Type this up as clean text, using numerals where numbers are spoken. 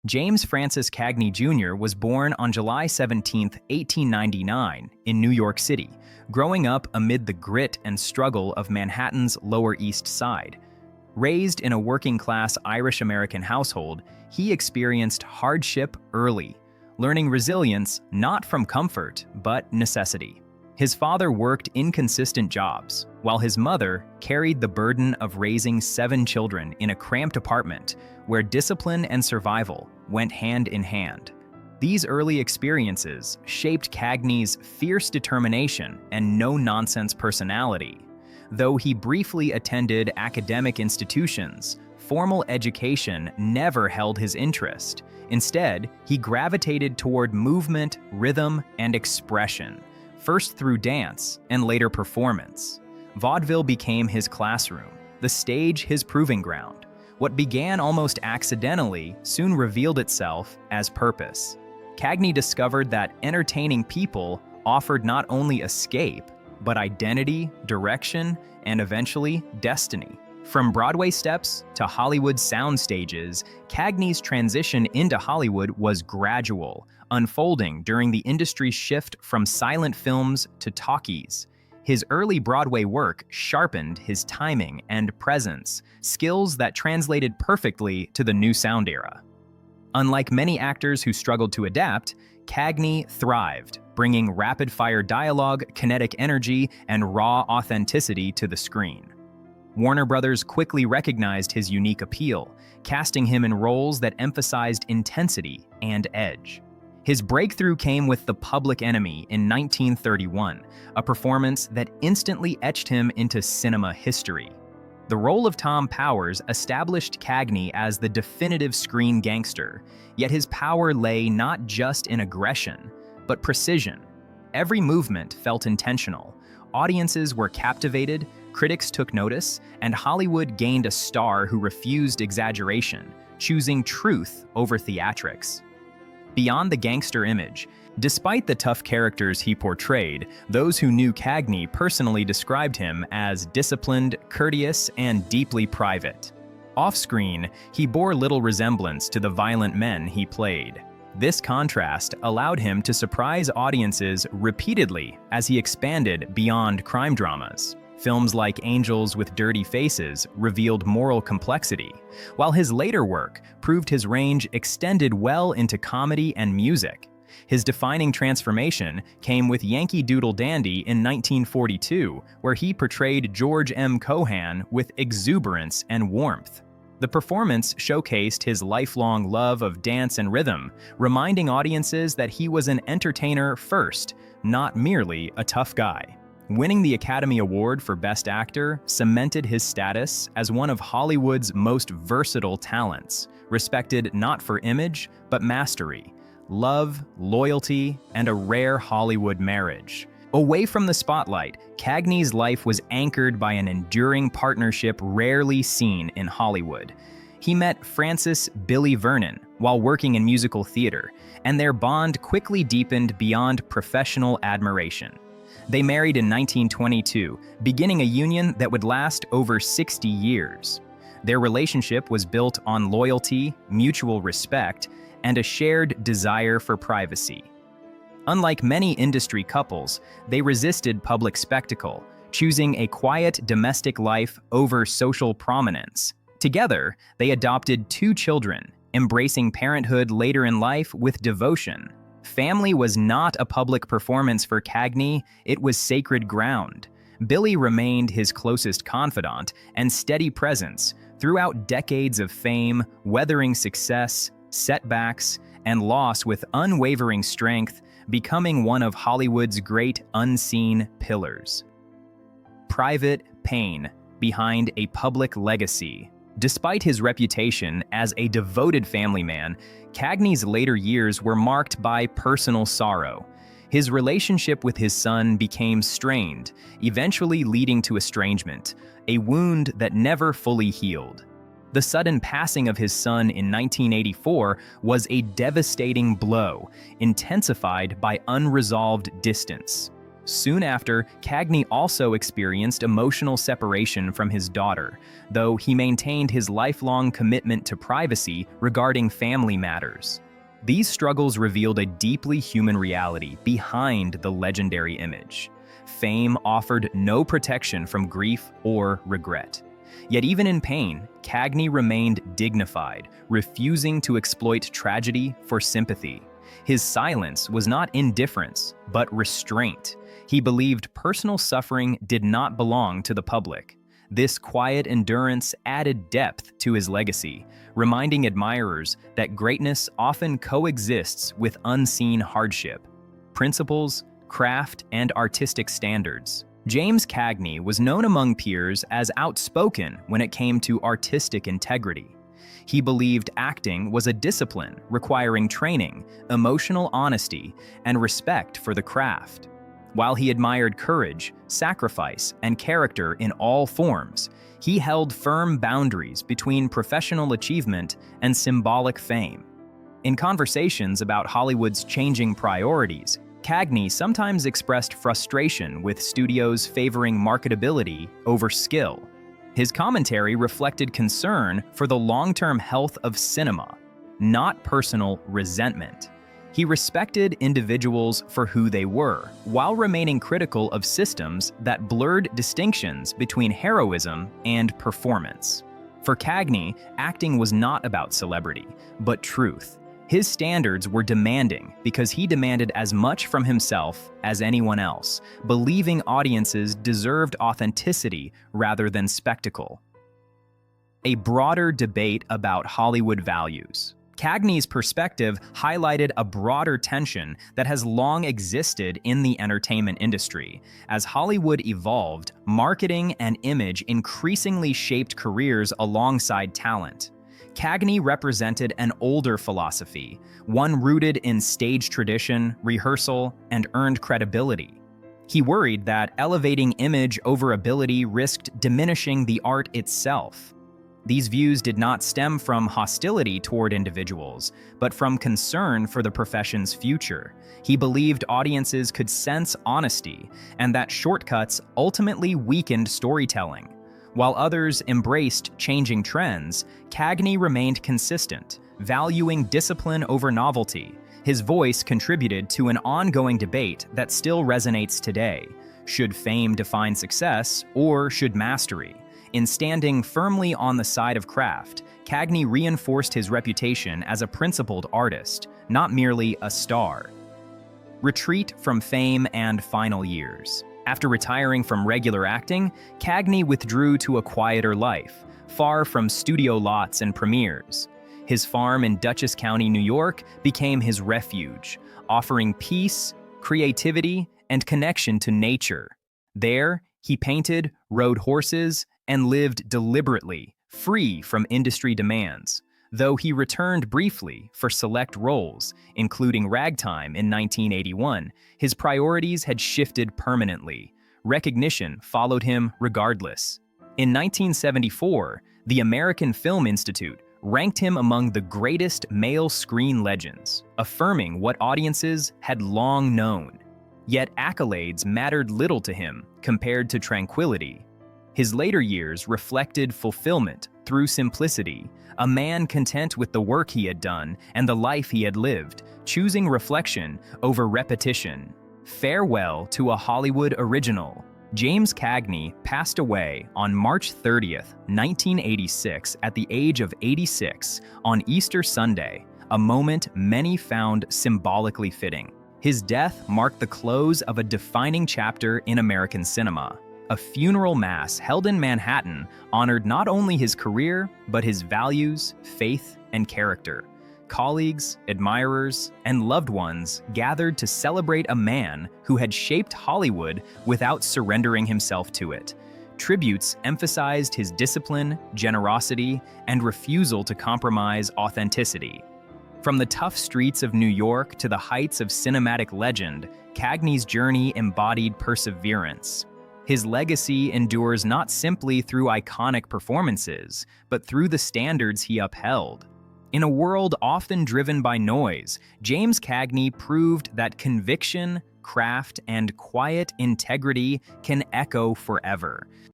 James Francis Cagney Jr. was born on July 17, 1899, in New York City, growing up amid the grit and struggle of Manhattan's Lower East Side. Raised in a working-class Irish-American household, he experienced hardship early, learning resilience not from comfort, but necessity. His father worked inconsistent jobs, while his mother carried the burden of raising 7 children in a cramped apartment where discipline and survival went hand in hand. These early experiences shaped Cagney's fierce determination and no-nonsense personality. Though he briefly attended academic institutions, formal education never held his interest. Instead, he gravitated toward movement, rhythm, and expression, first through dance and later performance. Vaudeville became his classroom, the stage his proving ground. What began almost accidentally soon revealed itself as purpose. Cagney discovered that entertaining people offered not only escape, but identity, direction, and eventually destiny. From Broadway steps to Hollywood sound stages, Cagney's transition into Hollywood was gradual, unfolding during the industry's shift from silent films to talkies. His early Broadway work sharpened his timing and presence, skills that translated perfectly to the new sound era. Unlike many actors who struggled to adapt, Cagney thrived, bringing rapid-fire dialogue, kinetic energy, and raw authenticity to the screen. Warner Brothers quickly recognized his unique appeal, casting him in roles that emphasized intensity and edge. His breakthrough came with The Public Enemy in 1931, a performance that instantly etched him into cinema history. The role of Tom Powers established Cagney as the definitive screen gangster, yet his power lay not just in aggression, but precision. Every movement felt intentional. Audiences were captivated, critics took notice, and Hollywood gained a star who refused exaggeration, choosing truth over theatrics. Beyond the gangster image, despite the tough characters he portrayed, those who knew Cagney personally described him as disciplined, courteous, and deeply private. Off-screen, he bore little resemblance to the violent men he played. This contrast allowed him to surprise audiences repeatedly as he expanded beyond crime dramas. Films like Angels with Dirty Faces revealed moral complexity, while his later work proved his range extended well into comedy and music. His defining transformation came with Yankee Doodle Dandy in 1942, where he portrayed George M. Cohan with exuberance and warmth. The performance showcased his lifelong love of dance and rhythm, reminding audiences that he was an entertainer first, not merely a tough guy. Winning the Academy Award for Best Actor cemented his status as one of Hollywood's most versatile talents, respected not for image, but mastery, love, loyalty, and a rare Hollywood marriage. Away from the spotlight, Cagney's life was anchored by an enduring partnership rarely seen in Hollywood. He met Frances "Billy" Vernon while working in musical theater, and their bond quickly deepened beyond professional admiration. They married in 1922, beginning a union that would last over 60 years. Their relationship was built on loyalty, mutual respect, and a shared desire for privacy. Unlike many industry couples, they resisted public spectacle, choosing a quiet domestic life over social prominence. Together, they adopted 2 children, embracing parenthood later in life with devotion. Family was not a public performance for Cagney, it was sacred ground. Billy remained his closest confidant and steady presence throughout decades of fame, weathering success, setbacks, and loss with unwavering strength, becoming one of Hollywood's great unseen pillars. Private pain behind a public legacy. Despite his reputation as a devoted family man, Cagney's later years were marked by personal sorrow. His relationship with his son became strained, eventually leading to estrangement, a wound that never fully healed. The sudden passing of his son in 1984 was a devastating blow, intensified by unresolved distance. Soon after, Cagney also experienced emotional separation from his daughter, though he maintained his lifelong commitment to privacy regarding family matters. These struggles revealed a deeply human reality behind the legendary image. Fame offered no protection from grief or regret. Yet even in pain, Cagney remained dignified, refusing to exploit tragedy for sympathy. His silence was not indifference, but restraint. He believed personal suffering did not belong to the public. This quiet endurance added depth to his legacy, reminding admirers that greatness often coexists with unseen hardship. Principles, craft, and artistic standards. James Cagney was known among peers as outspoken when it came to artistic integrity. He believed acting was a discipline requiring training, emotional honesty, and respect for the craft. While he admired courage, sacrifice, and character in all forms, he held firm boundaries between professional achievement and symbolic fame. In conversations about Hollywood's changing priorities, Cagney sometimes expressed frustration with studios favoring marketability over skill. His commentary reflected concern for the long-term health of cinema, not personal resentment. He respected individuals for who they were, while remaining critical of systems that blurred distinctions between heroism and performance. For Cagney, acting was not about celebrity, but truth. His standards were demanding because he demanded as much from himself as anyone else, believing audiences deserved authenticity rather than spectacle. A broader debate about Hollywood values. Cagney's perspective highlighted a broader tension that has long existed in the entertainment industry. As Hollywood evolved, marketing and image increasingly shaped careers alongside talent. Cagney represented an older philosophy, one rooted in stage tradition, rehearsal, and earned credibility. He worried that elevating image over ability risked diminishing the art itself. These views did not stem from hostility toward individuals, but from concern for the profession's future. He believed audiences could sense honesty, and that shortcuts ultimately weakened storytelling. While others embraced changing trends, Cagney remained consistent, valuing discipline over novelty. His voice contributed to an ongoing debate that still resonates today. Should fame define success, or should mastery? In standing firmly on the side of craft, Cagney reinforced his reputation as a principled artist, not merely a star. Retreat from fame and final years. After retiring from regular acting, Cagney withdrew to a quieter life, far from studio lots and premieres. His farm in Dutchess County, New York, became his refuge, offering peace, creativity, and connection to nature. There, he painted, rode horses, and lived deliberately, free from industry demands. Though he returned briefly for select roles, including Ragtime in 1981, his priorities had shifted permanently. Recognition followed him regardless. In 1974, the American Film Institute ranked him among the greatest male screen legends, affirming what audiences had long known. Yet accolades mattered little to him compared to tranquility. His later years reflected fulfillment through simplicity, a man content with the work he had done and the life he had lived, choosing reflection over repetition. Farewell to a Hollywood original. James Cagney passed away on March 30th, 1986 at the age of 86 on Easter Sunday, a moment many found symbolically fitting. His death marked the close of a defining chapter in American cinema. A funeral mass held in Manhattan honored not only his career, but his values, faith, and character. Colleagues, admirers, and loved ones gathered to celebrate a man who had shaped Hollywood without surrendering himself to it. Tributes emphasized his discipline, generosity, and refusal to compromise authenticity. From the tough streets of New York to the heights of cinematic legend, Cagney's journey embodied perseverance. His legacy endures not simply through iconic performances, but through the standards he upheld. In a world often driven by noise, James Cagney proved that conviction, craft, and quiet integrity can echo forever.